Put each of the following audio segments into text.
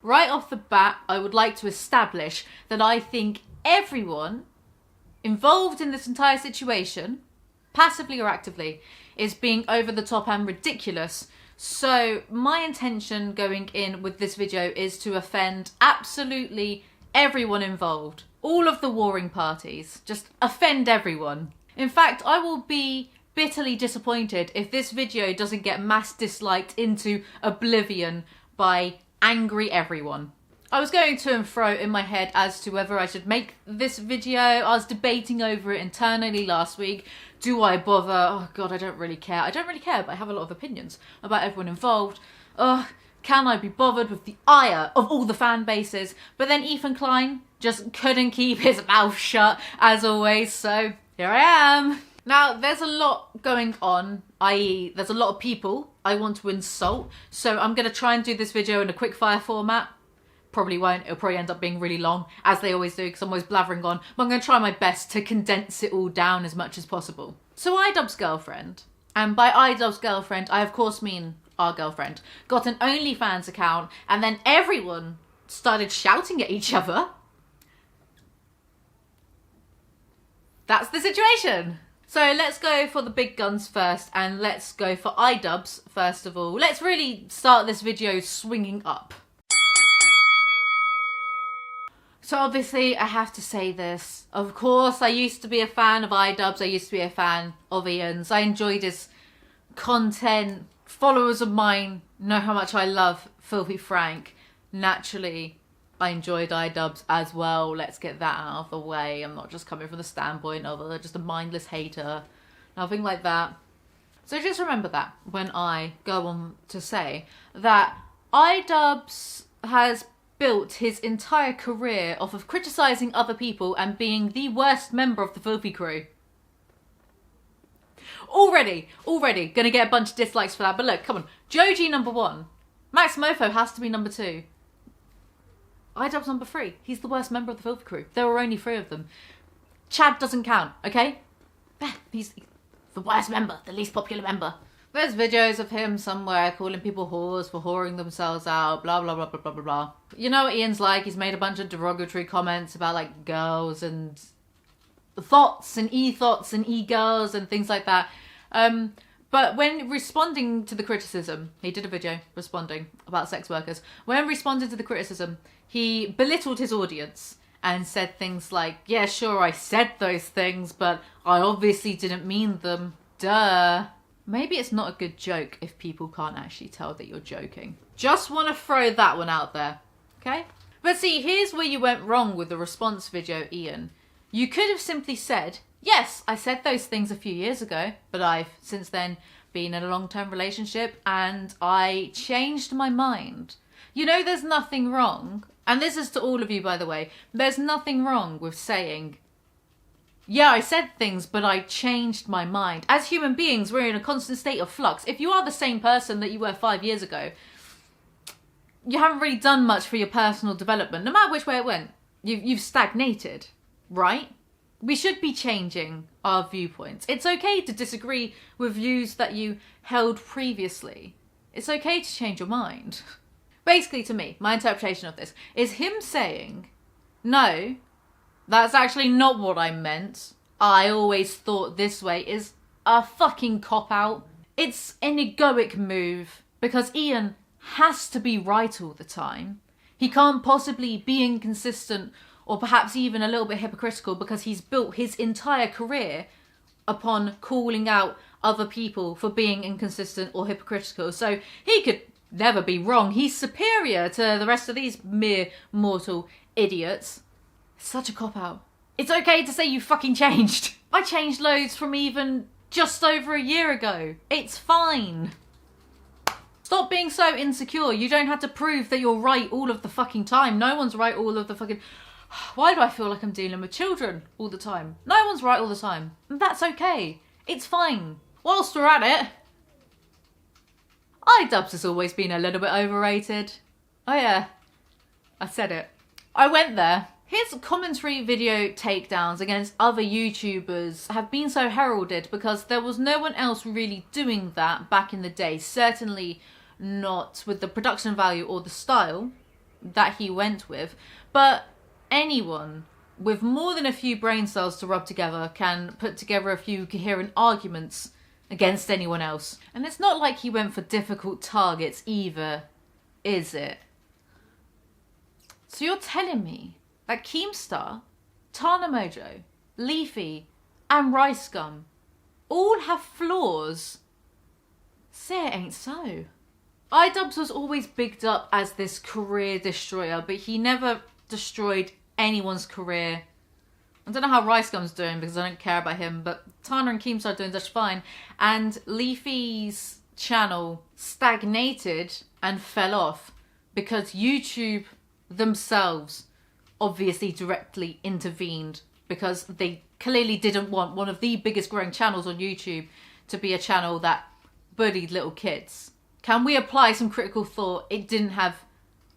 right off the bat, I would like to establish that I think everyone involved in this entire situation, passively or actively, is being over the top and ridiculous. So my intention going in with this video is to offend absolutely everyone involved. All of the warring parties. Just offend everyone. In fact, I will be bitterly disappointed if this video doesn't get mass disliked into oblivion by angry everyone. I was going to and fro in my head as to whether I should make this video. I was debating over it internally last week. Do I bother? Oh God, I don't really care. I don't really care, but I have a lot of opinions about everyone involved. Can I be bothered with the ire of all the fan bases? But then Ethan Klein just couldn't keep his mouth shut, as always, so here I am. Now, there's a lot going on, i.e. there's a lot of people I want to insult, so I'm going to try and do this video in a quick-fire format. Probably won't. It'll probably end up being really long, as they always do, because I'm always blathering on. But I'm going to try my best to condense it all down as much as possible. So idubbbz girlfriend, and by idubbbz girlfriend, I of course mean our girlfriend, got an OnlyFans account, and then everyone started shouting at each other. That's the situation. So let's go for the big guns first, and let's go for idubbbz first of all. Let's really start this video swinging up. So obviously I have to say this. Of course, I used to be a fan of idubbbz. I used to be a fan of Ian's. I enjoyed his content. Followers of mine know how much I love Filthy Frank. Naturally, I enjoyed idubbbz as well. Let's get that out of the way. I'm not just coming from the standpoint of just a mindless hater. Nothing like that. So just remember that when I go on to say that idubbbz has built his entire career off of criticising other people and being the worst member of the Filthy crew. Already gonna get a bunch of dislikes for that, but look, come on. Joji number 1. Max Mofo has to be number 2. idubbbz number 3. He's the worst member of the Filthy crew. There were only 3 of them. Chad doesn't count, okay? He's the worst member, the least popular member. There's videos of him somewhere calling people whores for whoring themselves out, blah, blah, blah, blah, blah, blah, blah. You know what Ian's like? He's made a bunch of derogatory comments about, like, girls and thoughts and e-thoughts and e-girls and things like that. But when responding to the criticism, he did a video responding about sex workers. When responding to the criticism, he belittled his audience and said things like, yeah, sure, I said those things, but I obviously didn't mean them. Duh. Maybe it's not a good joke if people can't actually tell that you're joking. Just want to throw that one out there, okay? But see, here's where you went wrong with the response video, Ian. You could have simply said, yes, I said those things a few years ago, but I've since then been in a long-term relationship and I changed my mind. You know, there's nothing wrong, and this is to all of you, by the way, there's nothing wrong with saying, yeah, I said things, but I changed my mind. As human beings, we're in a constant state of flux. If you are the same person that you were 5 years ago, you haven't really done much for your personal development, no matter which way it went. You've stagnated, right? We should be changing our viewpoints. It's okay to disagree with views that you held previously. It's okay to change your mind. Basically, to me, my interpretation of this is him saying, no, that's actually not what I meant. I always thought this way, is a fucking cop-out. It's an egoic move because Ian has to be right all the time. He can't possibly be inconsistent or perhaps even a little bit hypocritical because he's built his entire career upon calling out other people for being inconsistent or hypocritical. So he could never be wrong. He's superior to the rest of these mere mortal idiots. Such a cop-out. It's okay to say you fucking changed. I changed loads from even just over a year ago. It's fine. Stop being so insecure. You don't have to prove that you're right all of the fucking time. No one's right all of the fucking... Why do I feel like I'm dealing with children all the time? No one's right all the time. And that's okay. It's fine. Whilst we're at it, idubbbz has always been a little bit overrated. Oh yeah, I said it. I went there. His commentary video takedowns against other YouTubers have been so heralded because there was no one else really doing that back in the day. Certainly not with the production value or the style that he went with. But anyone with more than a few brain cells to rub together can put together a few coherent arguments against anyone else. And it's not like he went for difficult targets either, is it? So you're telling me that Keemstar, Tana Mongeau, Leafy and Rice Scum all have flaws? Say it ain't so. idubbbz was always bigged up as this career destroyer, but he never destroyed anyone's career. I don't know how Rice Gum's doing because I don't care about him, but Tana and Keemstar are doing just fine. And Leafy's channel stagnated and fell off because YouTube themselves obviously directly intervened, because they clearly didn't want one of the biggest growing channels on YouTube to be a channel that bullied little kids. Can we apply some critical thought? It didn't have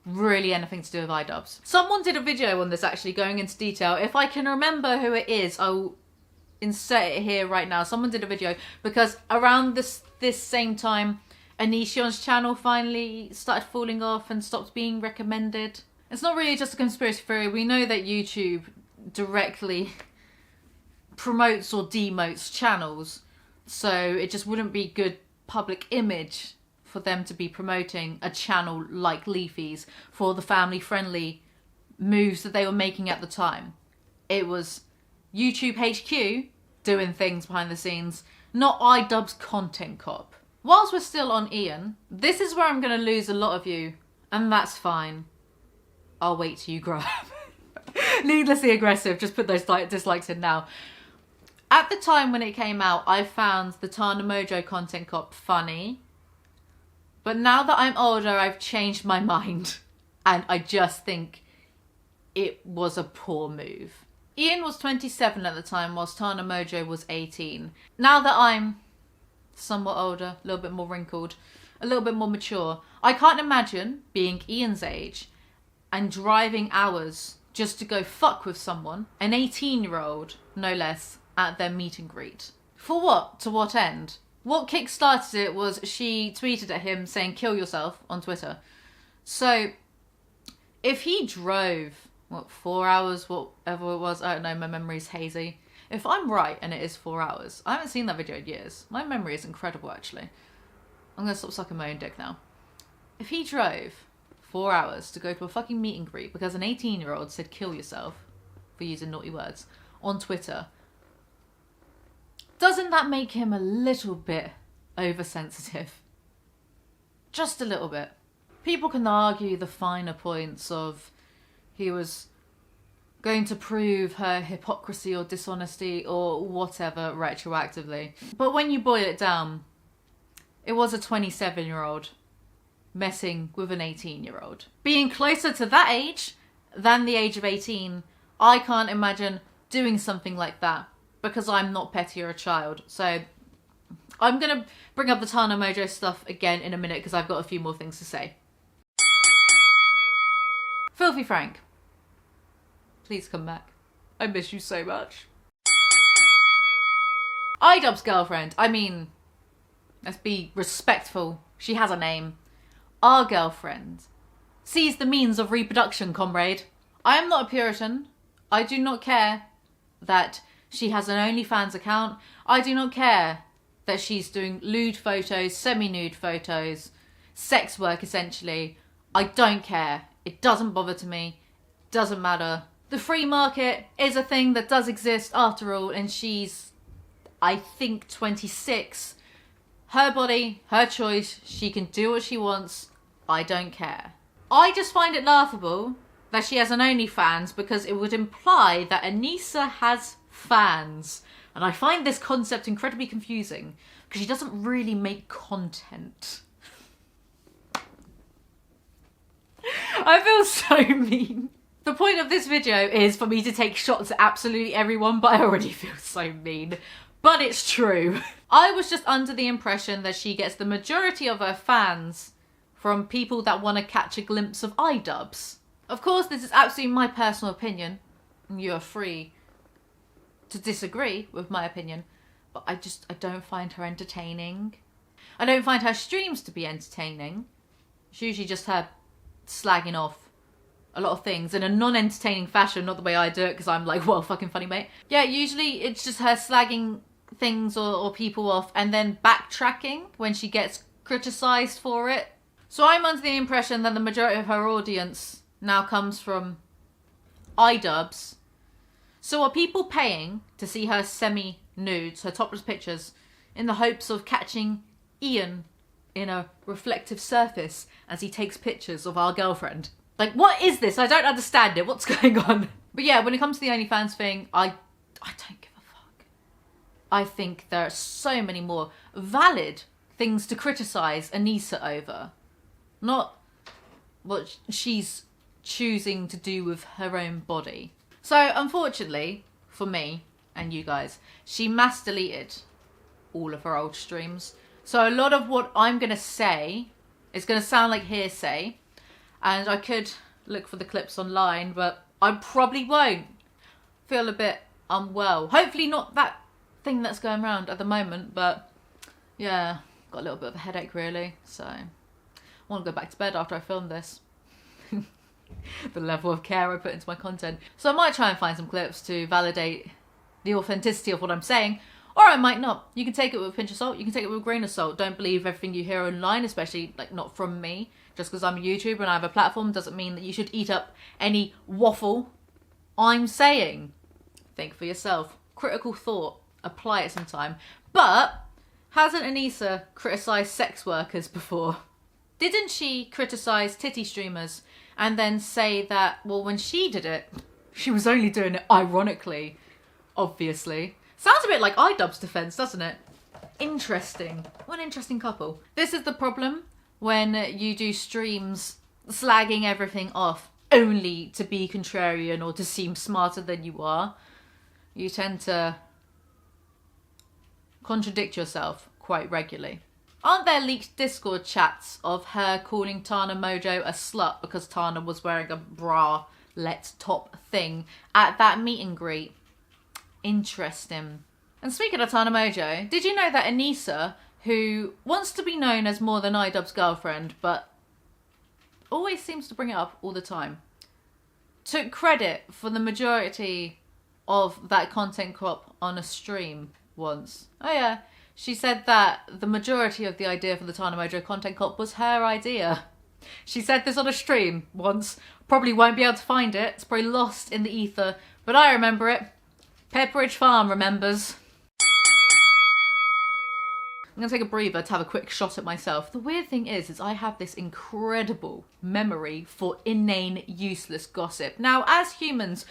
really anything to do with idubbbz. Someone did a video on this actually, going into detail. If I can remember who it is, I'll insert it here right now. Someone did a video because around this same time, Anision's channel finally started falling off and stopped being recommended. It's not really just a conspiracy theory. We know that YouTube directly promotes or demotes channels, so it just wouldn't be good public image for them to be promoting a channel like Leafy's for the family-friendly moves that they were making at the time. It was YouTube HQ doing things behind the scenes, not idubbbz content cop. Whilst we're still on Ian, this is where I'm going to lose a lot of you, and that's fine. I'll wait till you grow up. Needlessly aggressive, just put those dislikes in now. At the time when it came out, I found the Tana Mongeau content cop funny. But now that I'm older, I've changed my mind. And I just think it was a poor move. Ian was 27 at the time, whilst Tana Mongeau was 18. Now that I'm somewhat older, a little bit more wrinkled, a little bit more mature, I can't imagine being Ian's age and driving hours just to go fuck with someone, an 18-year-old, no less, at their meet and greet. For what? To what end? What kick-started it was she tweeted at him saying, "Kill yourself," on Twitter. So, if he drove, 4 hours, whatever it was, I don't know, my memory's hazy. If I'm right and it is 4 hours, I haven't seen that video in years. My memory is incredible, actually. I'm going to stop sucking my own dick now. If he drove 4 hours to go to a fucking meet and greet because an 18-year-old said "kill yourself" for using naughty words on Twitter, doesn't that make him a little bit oversensitive? Just a little bit. People can argue the finer points of he was going to prove her hypocrisy or dishonesty or whatever retroactively. But when you boil it down, it was a 27-year-old messing with an 18-year-old. Being closer to that age than the age of 18, I can't imagine doing something like that, because I'm not petty or a child. So I'm going to bring up the Tana Mongeau stuff again in a minute because I've got a few more things to say. Filthy Frank, please come back. I miss you so much. idubbbz girlfriend. I mean, let's be respectful. She has a name. Our girlfriend sees the means of reproduction, comrade. I am not a Puritan. I do not care that she has an OnlyFans account. I do not care that she's doing lewd photos, semi-nude photos, sex work essentially. I don't care. It doesn't bother to me. Doesn't matter. The free market is a thing that does exist after all, and she's, I think, 26. Her body, her choice. She can do what she wants. I don't care. I just find it laughable that she has an OnlyFans because it would imply that Anisa has fans. And I find this concept incredibly confusing because she doesn't really make content. I feel so mean. The point of this video is for me to take shots at absolutely everyone, but I already feel so mean. But it's true. I was just under the impression that she gets the majority of her fans from people that want to catch a glimpse of idubbbz. Of course, this is absolutely my personal opinion, and you are free to disagree with my opinion, but I don't find her entertaining. I don't find her streams to be entertaining. It's usually just her slagging off a lot of things in a non-entertaining fashion, not the way I do it because I'm like, well, fucking funny, mate. Yeah, usually it's just her slagging things or people off and then backtracking when she gets criticised for it. So I'm under the impression that the majority of her audience now comes from idubbbz. So are people paying to see her semi-nudes, her topless pictures, in the hopes of catching Ian in a reflective surface as he takes pictures of our girlfriend? Like, what is this? I don't understand it. What's going on? But yeah, when it comes to the OnlyFans thing, I don't give a fuck. I think there are so many more valid things to criticise Anisa over. Not what she's choosing to do with her own body. So, unfortunately, for me and you guys, she mass deleted all of her old streams. So a lot of what I'm going to say is going to sound like hearsay. And I could look for the clips online, but I probably won't. Feel a bit unwell. Hopefully not that thing that's going around at the moment, but yeah, got a little bit of a headache really. So I want to go back to bed after I film this. The level of care I put into my content. So I might try and find some clips to validate the authenticity of what I'm saying, or I might not. You can take it with a pinch of salt, you can take it with a grain of salt. Don't believe everything you hear online, especially like not from me. Just because I'm a YouTuber and I have a platform doesn't mean that you should eat up any waffle I'm saying. Think for yourself. Critical thought. Apply it sometime. But hasn't Anisa criticised sex workers before? Didn't she criticise titty streamers and then say that, well, when she did it, she was only doing it ironically, obviously. Sounds a bit like idubbbz defence, doesn't it? Interesting. What an interesting couple. This is the problem when you do streams slagging everything off only to be contrarian or to seem smarter than you are. You tend to contradict yourself quite regularly. Aren't there leaked Discord chats of her calling Tana Mojo a slut because Tana was wearing a bralette top thing at that meet and greet? Interesting. And speaking of Tana Mojo, did you know that Anisa, who wants to be known as more than idubbbz girlfriend, but always seems to bring it up all the time, took credit for the majority of that content crop on a stream once? Oh yeah, she said that the majority of the idea for the Tana Mojo content crop was her idea. She said this on a stream once. Probably won't be able to find it. It's probably lost in the ether, but I remember it. Pepperidge Farm remembers. I'm going to take a breather to have a quick shot at myself. The weird thing is I have this incredible memory for inane, useless gossip. Now, as humans,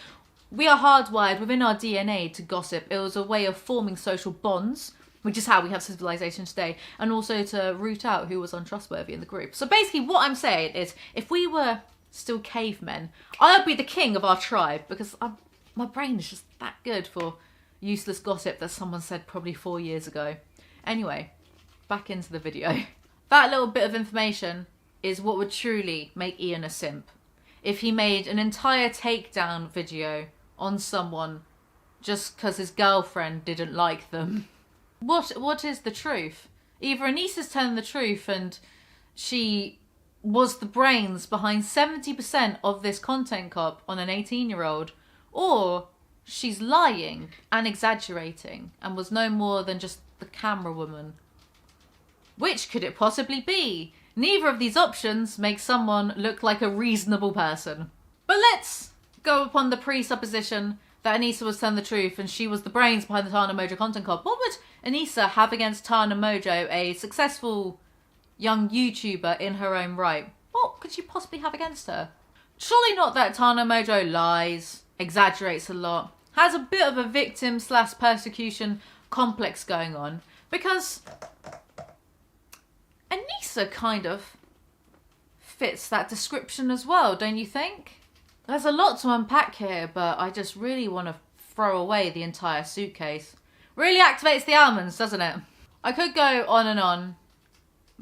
we are hardwired within our DNA to gossip. It was a way of forming social bonds, which is how we have civilization today, and also to root out who was untrustworthy in the group. So basically what I'm saying is, if we were still cavemen, I'd be the king of our tribe, because my brain is just that good for useless gossip that someone said probably 4 years ago. Anyway, back into the video. That little bit of information is what would truly make Ian a simp. If he made an entire takedown video on someone just because his girlfriend didn't like them. What is the truth? Either Anisa's telling the truth and she was the brains behind 70% of this content cop on an 18-year-old, or she's lying and exaggerating and was no more than just the camera woman. Which could it possibly be? Neither of these options makes someone look like a reasonable person. But let's go upon the presupposition that Anisa was telling the truth and she was the brains behind the Tana Mojo content cop. What would Anisa have against Tana Mojo, a successful young YouTuber in her own right? What could she possibly have against her? Surely not that Tana Mojo lies, exaggerates a lot, has a bit of a victim/persecution complex going on, because Anisa kind of fits that description as well, don't you think? There's a lot to unpack here, but I just really want to throw away the entire suitcase. Really activates the almonds, doesn't it? I could go on,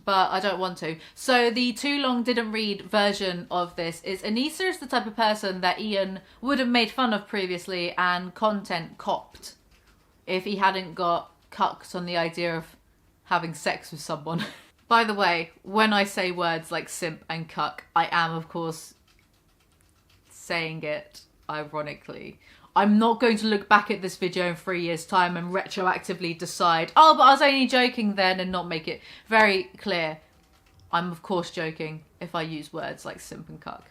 but I don't want to. So the too long didn't read version of this is Anisa is the type of person that Ian would have made fun of previously and content copped if he hadn't got cucked on the idea of having sex with someone. By the way, when I say words like simp and cuck, I am, of course, saying it ironically. I'm not going to look back at this video in 3 years' time and retroactively decide, oh, but I was only joking then, and not make it very clear. I'm of course joking if I use words like simp and cuck.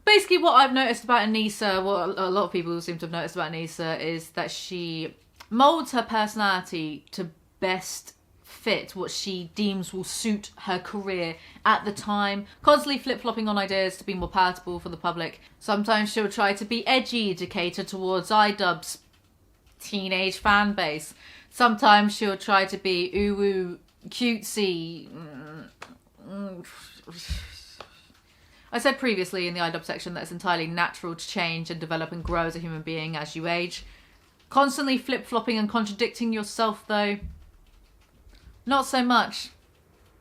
Basically what I've noticed about Anisa, what a lot of people seem to have noticed about Anisa, is that she molds her personality to best fit what she deems will suit her career at the time, constantly flip-flopping on ideas to be more palatable for the public. Sometimes she'll try to be edgy to cater towards idubbbz teenage fan base. Sometimes she'll try to be ooh cutesy. I said previously in the idubbbz section that it's entirely natural to change and develop and grow as a human being as you age. Constantly flip-flopping and contradicting yourself though, not so much.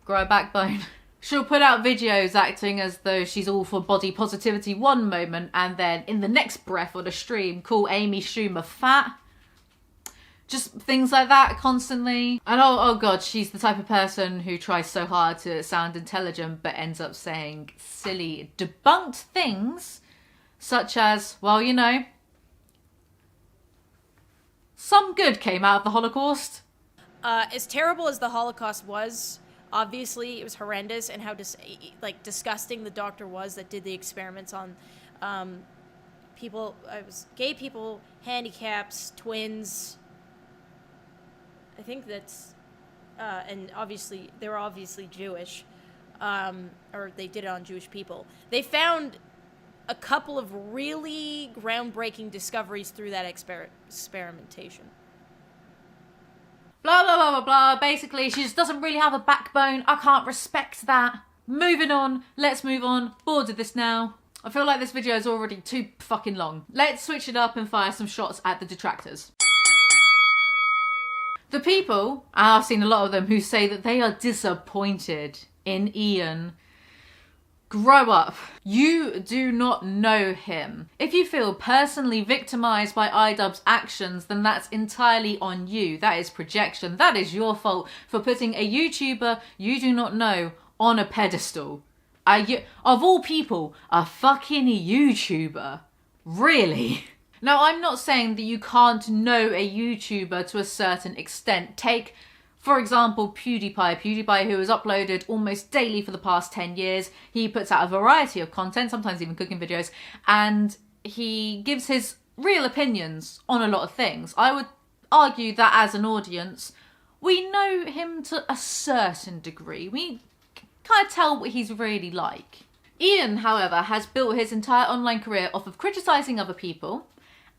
Grow a backbone. She'll put out videos acting as though she's all for body positivity one moment, and then in the next breath on a stream call Amy Schumer fat. Just things like that constantly. And oh god, she's the type of person who tries so hard to sound intelligent but ends up saying silly, debunked things such as, well, you know, some good came out of the Holocaust. As terrible as the Holocaust was, obviously it was horrendous, and how disgusting the doctor was that did the experiments on people. It was gay people, handicaps, twins. I think that's, and obviously they were obviously Jewish, or they did it on Jewish people. They found a couple of really groundbreaking discoveries through that experimentation. Blah, blah, blah, blah, blah. Basically, she just doesn't really have a backbone. I can't respect that. Moving on. Let's move on. Bored of this now. I feel like this video is already too fucking long. Let's switch it up and fire some shots at the detractors. The people, and I've seen a lot of them, who say that they are disappointed in Ian. Grow up. You do not know him. If you feel personally victimized by idubbbz actions, then that's entirely on you. That is projection. That is your fault for putting a YouTuber you do not know on a pedestal. Of all people, a fucking YouTuber. Really? Now, I'm not saying that you can't know a YouTuber to a certain extent. Take, for example, PewDiePie, who has uploaded almost daily for the past 10 years. He puts out a variety of content, sometimes even cooking videos, and he gives his real opinions on a lot of things. I would argue that as an audience, we know him to a certain degree. We kind of tell what he's really like. Ian, however, has built his entire online career off of criticising other people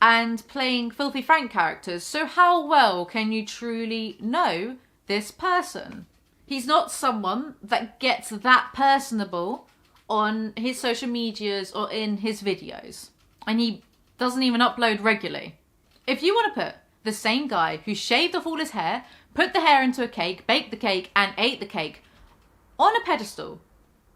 and playing filthy Frank characters, so how well can you truly know this person? He's not someone that gets that personable on his social medias or in his videos. And he doesn't even upload regularly. If you want to put the same guy who shaved off all his hair, put the hair into a cake, baked the cake and ate the cake on a pedestal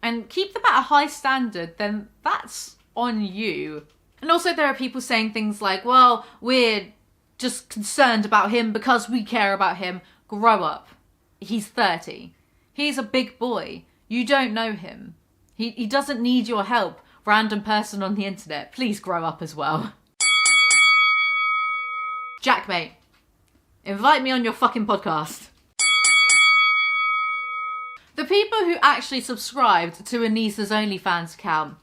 and keep them at a high standard, then that's on you. And also there are people saying things like, well, we're just concerned about him because we care about him. Grow up. He's 30. He's a big boy. You don't know him. He doesn't need your help. Random person on the internet. Please grow up as well. Jackmate, invite me on your fucking podcast. The people who actually subscribed to Anisa's OnlyFans account,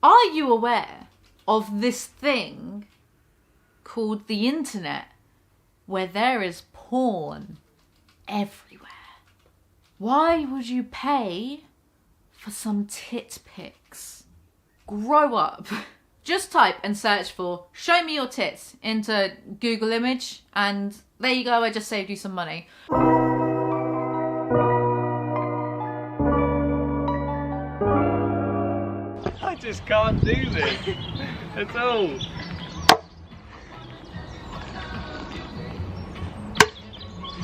are you aware of this thing called the internet where there is porn everywhere? Why would you pay for some tit pics? Grow up. Just type and search for "show me your tits" into Google image, and there you go, I just saved you some money. I just can't do this at all.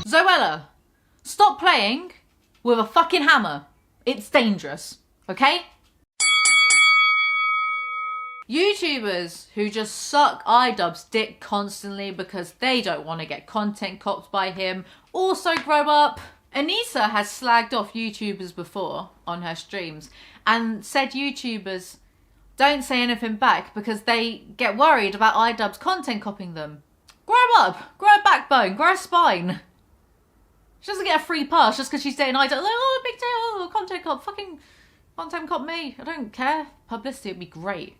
Zoella, stop playing with a fucking hammer. It's dangerous, okay? YouTubers who just suck idubbbz dick constantly because they don't want to get content copped by him also grow up. Anisa has slagged off YouTubers before on her streams and said YouTubers don't say anything back because they get worried about idubbbz content copying them. Grow up, grow a backbone, grow a spine. She doesn't get a free pass just because she's dating idubbbz. Like, oh, big deal, content cop, fucking content cop me. I don't care. Publicity would be great.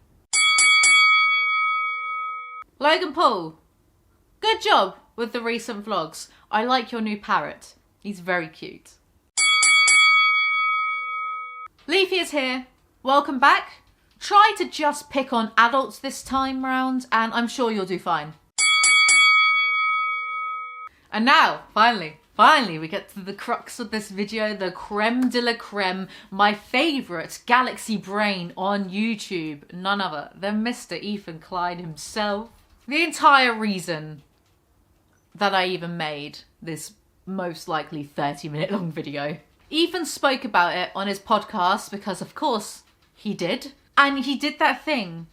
Logan Paul, good job with the recent vlogs. I like your new parrot. He's very cute. Leafy is here. Welcome back. Try to just pick on adults this time round and I'm sure you'll do fine. And now, finally, we get to the crux of this video, the creme de la creme, my favourite galaxy brain on YouTube, none other than Mr. Ethan Klein himself. The entire reason that I even made this most likely 30-minute long video. Ethan spoke about it on his podcast because of course he did. And he did that thing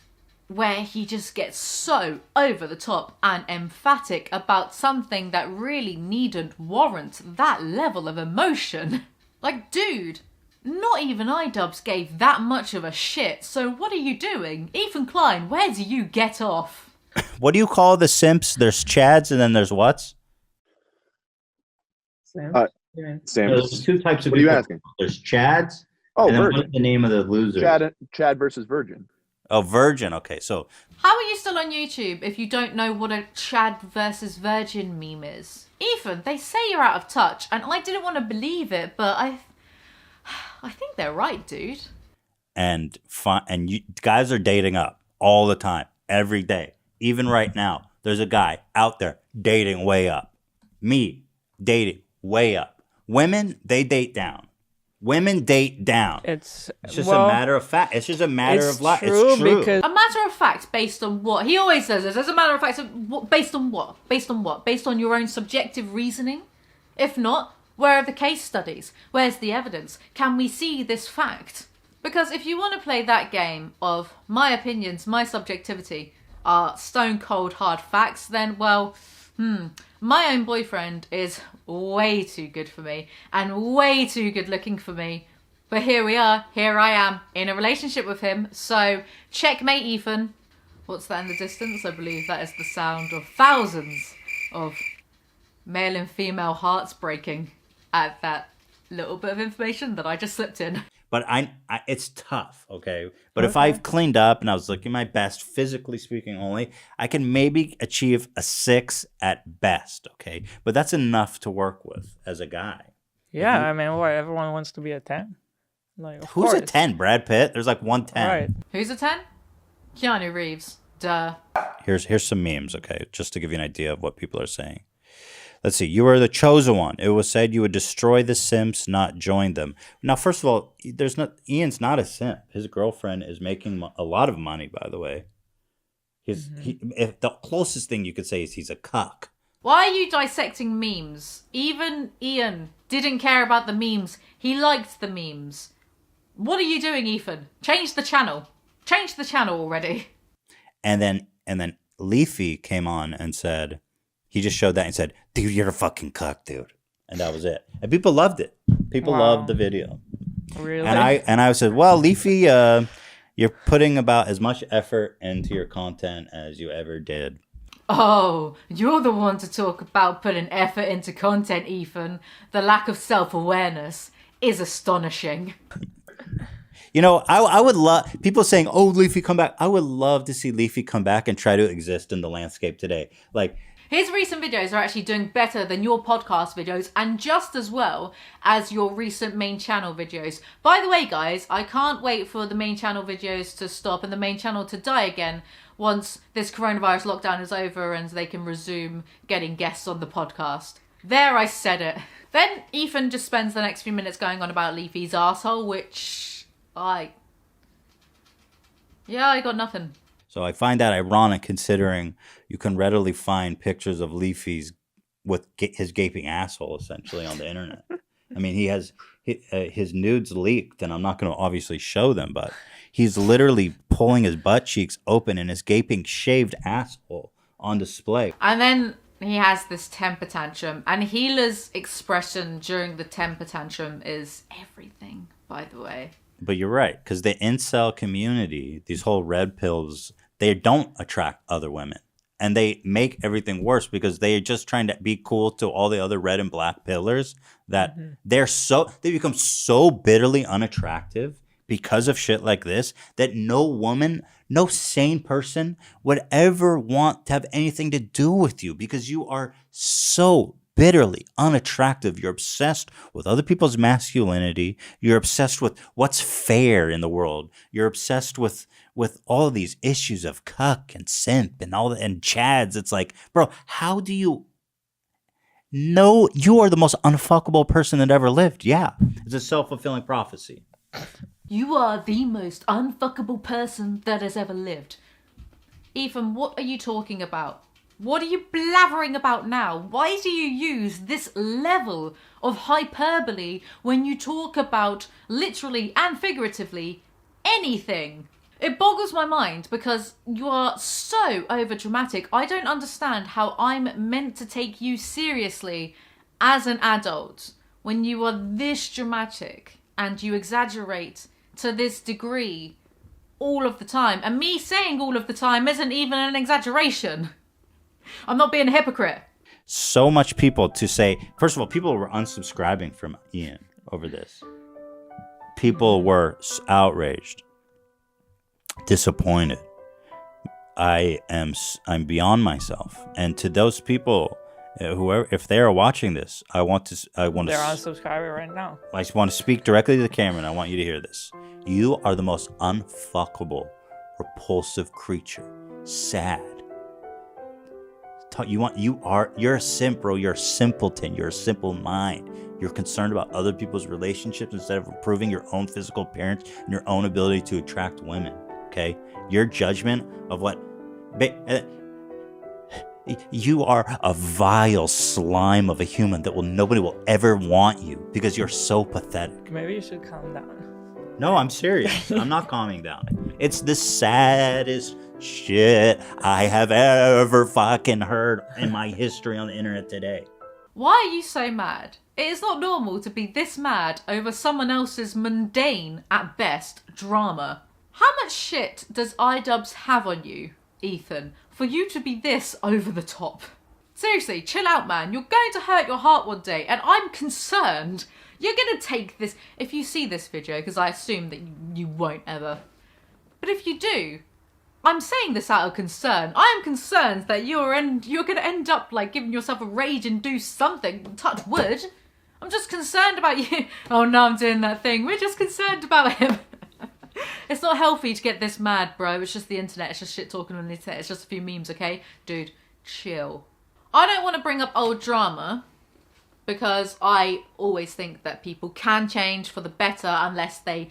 where he just gets so over the top and emphatic about something that really needn't warrant that level of emotion. Like, dude, not even idubbbz gave that much of a shit, so what are you doing? Ethan Klein, where do you get off? What do you call the simps? There's chads and then there's what's? Sam. There's two types of What are you people. asking? There's chads. Oh, and then virgin. what's the name of the loser? Chad versus virgin. Oh, virgin. Okay, so How are you still on YouTube if you don't know what a Chad versus Virgin meme is? Ethan, they say you're out of touch, and I didn't want to believe it, but I think they're right, dude. and you guys are dating up all the time, every day. Even right now, there's a guy out there dating way up. Me dating way up. Women, they date down. Women date down. It's just a matter of fact. It's just a matter of life. It's true. Because A matter of fact, based on what? He always says this. As a matter of fact, based on what? Based on what? Based on your own subjective reasoning? If not, where are the case studies? Where's the evidence? Can we see this fact? Because if you want to play that game of my opinions, my subjectivity are stone cold hard facts, then, well, my own boyfriend is way too good for me and way too good looking for me. But here we are, here I am in a relationship with him. So checkmate, Ethan. What's that in the distance? I believe that is the sound of thousands of male and female hearts breaking at that little bit of information that I just slipped in. But it's tough, okay? But if I've cleaned up and I was looking my best, physically speaking only, I can maybe achieve a 6 at best, okay? But that's enough to work with as a guy. yeah, I mean, what, everyone wants to be a 10. Like, of Who's a course. 10? Brad Pitt? There's like 110. Right. Who's a 10? Keanu Reeves. Duh. Here's some memes, okay? Just to give you an idea of what people are saying. Let's see. You are the chosen one. It was said you would destroy the simps, not join them. Now, first of all, Ian's not a simp. His girlfriend is making a lot of money, by the way. If the closest thing you could say is he's a cuck. Why are you dissecting memes? Even Ian didn't care about the memes. He liked the memes. What are you doing, Ethan? Change the channel. Change the channel already. And then Leafy came on and said, he just showed that and said, dude, you're a fucking cuck, dude. And that was it. And people loved it. People loved the video. Really? And I said, well, Leafy, you're putting about as much effort into your content as you ever did. Oh, you're the one to talk about putting effort into content, Ethan. The lack of self-awareness is astonishing. You know, I would love people saying, oh, Leafy, come back. I would love to see Leafy come back and try to exist in the landscape today. Like, His recent videos are actually doing better than your podcast videos and just as well as your recent main channel videos. By the way, guys, I can't wait for the main channel videos to stop and the main channel to die again once this coronavirus lockdown is over and they can resume getting guests on the podcast. There, I said it. Then Ethan just spends the next few minutes going on about Leafy's arsehole, which I got nothing. so I find that ironic considering you can readily find pictures of Leafy's with his gaping asshole essentially on the internet. I mean, he has his nudes leaked, and I'm not going to obviously show them, but he's literally pulling his butt cheeks open and his gaping shaved asshole on display. And then he has this temper tantrum, and Healer's expression during the temper tantrum is everything, by the way. But you're right, because the incel community, these whole red pills, they don't attract other women. And they make everything worse because they are just trying to be cool to all the other red and black pillars that they become so bitterly unattractive because of shit like this that no woman, no sane person would ever want to have anything to do with you because you are so bitterly unattractive. You're obsessed with other people's masculinity. You're obsessed with what's fair in the world. You're obsessed with all of these issues of cuck and simp and and chads. It's like, bro, how do you know you are the most unfuckable person that ever lived? Yeah, it's a self-fulfilling prophecy. You are the most unfuckable person that has ever lived. Ethan, what are you talking about? What are you blathering about now? Why do you use this level of hyperbole when you talk about literally and figuratively anything? It boggles my mind because you are so overdramatic. I don't understand how I'm meant to take you seriously as an adult when you are this dramatic and you exaggerate to this degree all of the time. And me saying all of the time isn't even an exaggeration. I'm not being a hypocrite. So much people to say, first of all, people were unsubscribing from Ian over this. People were outraged. Disappointed. I'm beyond myself. And to those people, whoever, if they are watching this, I want to. They're unsubscribing right now. I want to speak directly to the camera, and I want you to hear this. You are the most unfuckable, repulsive creature. Sad. You're a simp, bro. You're a simpleton. You're a simple mind. You're concerned about other people's relationships instead of improving your own physical appearance and your own ability to attract women. Okay, your judgment of what you are a vile slime of a human that nobody will ever want you because you're so pathetic. Maybe you should calm down. No, I'm serious. I'm not calming down. It's the saddest shit I have ever fucking heard in my history on the internet today. Why are you so mad? It is not normal to be this mad over someone else's mundane, at best, drama. How much shit does idubbbz have on you, Ethan, for you to be this over the top? Seriously, chill out, man. You're going to hurt your heart one day, and I'm concerned. You're going to take this, if you see this video, because I assume that you won't ever. But if you do, I'm saying this out of concern. I am concerned that you're going to end up like giving yourself a rage and do something. Touch wood. I'm just concerned about you. Oh no, I'm doing that thing. We're just concerned about him. It's not healthy to get this mad, bro. It's just the internet. It's just shit talking on the internet. It's just a few memes, okay? Dude, chill. I don't want to bring up old drama because I always think that people can change for the better unless they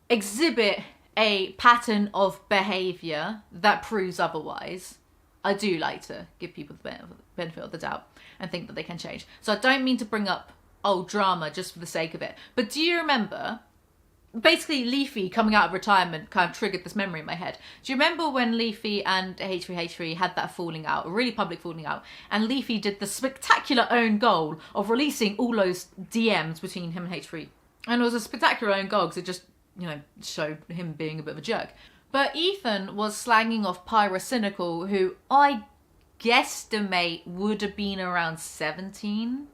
exhibit a pattern of behaviour that proves otherwise. I do like to give people the benefit of the doubt and think that they can change. So I don't mean to bring up old drama just for the sake of it. But do you remember... Basically, Leafy coming out of retirement kind of triggered this memory in my head. Do you remember when Leafy and H3H3 had that falling out, a really public falling out, and Leafy did the spectacular own goal of releasing all those DMs between him and H3? And it was a spectacular own goal because it just, showed him being a bit of a jerk. But Ethan was slanging off Pyrocynical, who I guesstimate would have been around 17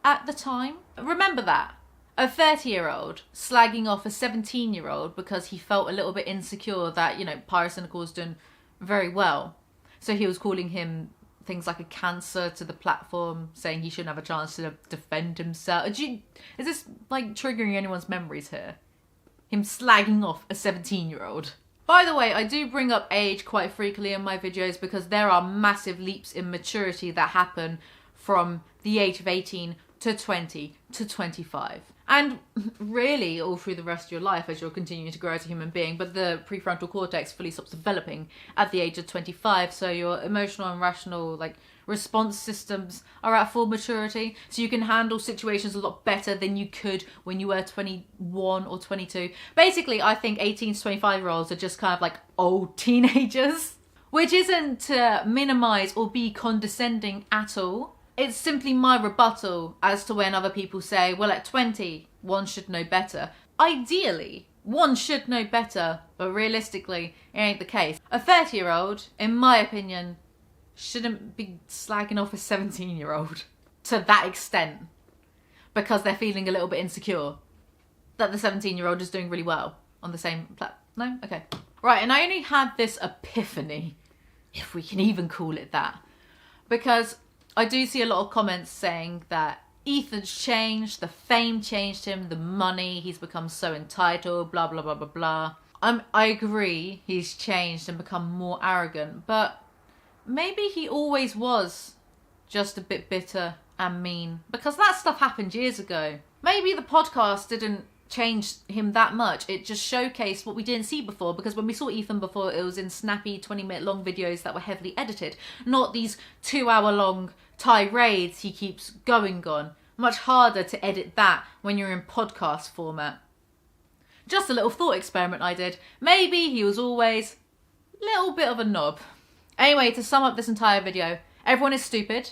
at the time. Remember that? A 30-year-old slagging off a 17-year-old because he felt a little bit insecure that, Pyrocynical was doing very well. So he was calling him things like a cancer to the platform, saying he shouldn't have a chance to defend himself. Is this, triggering anyone's memories here? Him slagging off a 17-year-old. By the way, I do bring up age quite frequently in my videos because there are massive leaps in maturity that happen from the age of 18 to 20 to 25. And really all through the rest of your life as you're continuing to grow as a human being, but the prefrontal cortex fully stops developing at the age of 25, so your emotional and rational response systems are at full maturity, so you can handle situations a lot better than you could when you were 21 or 22. Basically, I think 18 to 25-year-olds are just kind of like old teenagers, which isn't to minimise or be condescending at all. It's simply my rebuttal as to when other people say, well, at 20, one should know better. ideally, one should know better, but realistically, it ain't the case. A 30-year-old, in my opinion, shouldn't be slagging off a 17-year-old to that extent because they're feeling a little bit insecure that the 17-year-old is doing really well on the same no? Okay. Right, and I only had this epiphany, if we can even call it that, because I do see a lot of comments saying that Ethan's changed, the fame changed him, the money, he's become so entitled, blah, blah, blah, blah, blah. I agree he's changed and become more arrogant, but maybe he always was just a bit bitter and mean, because that stuff happened years ago. Maybe the podcast didn't change him that much. It just showcased what we didn't see before, because when we saw Ethan before, it was in snappy 20-minute long videos that were heavily edited, not these 2-hour long tirades he keeps going on. Much harder to edit that when you're in podcast format. Just a little thought experiment I did. Maybe he was always a little bit of a knob. Anyway, to sum up this entire video, everyone is stupid.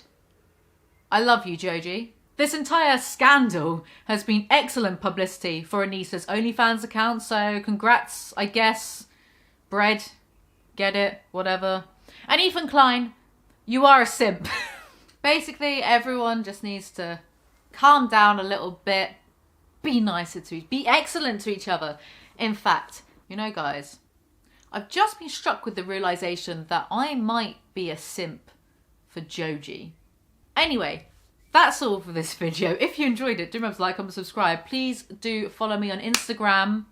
I love you, Joji. This entire scandal has been excellent publicity for Anisa's OnlyFans account, so congrats, I guess. Bread, get it, whatever. And Ethan Klein, you are a simp. Basically, everyone just needs to calm down a little bit, be nicer be excellent to each other. In fact, you know, guys, I've just been struck with the realization that I might be a simp for Joji. Anyway, that's all for this video. If you enjoyed it, do remember to like, comment, subscribe. Please do follow me on Instagram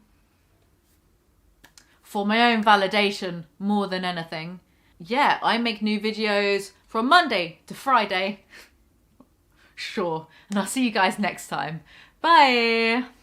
for my own validation more than anything. Yeah, I make new videos from Monday to Friday. Sure. And I'll see you guys next time. Bye.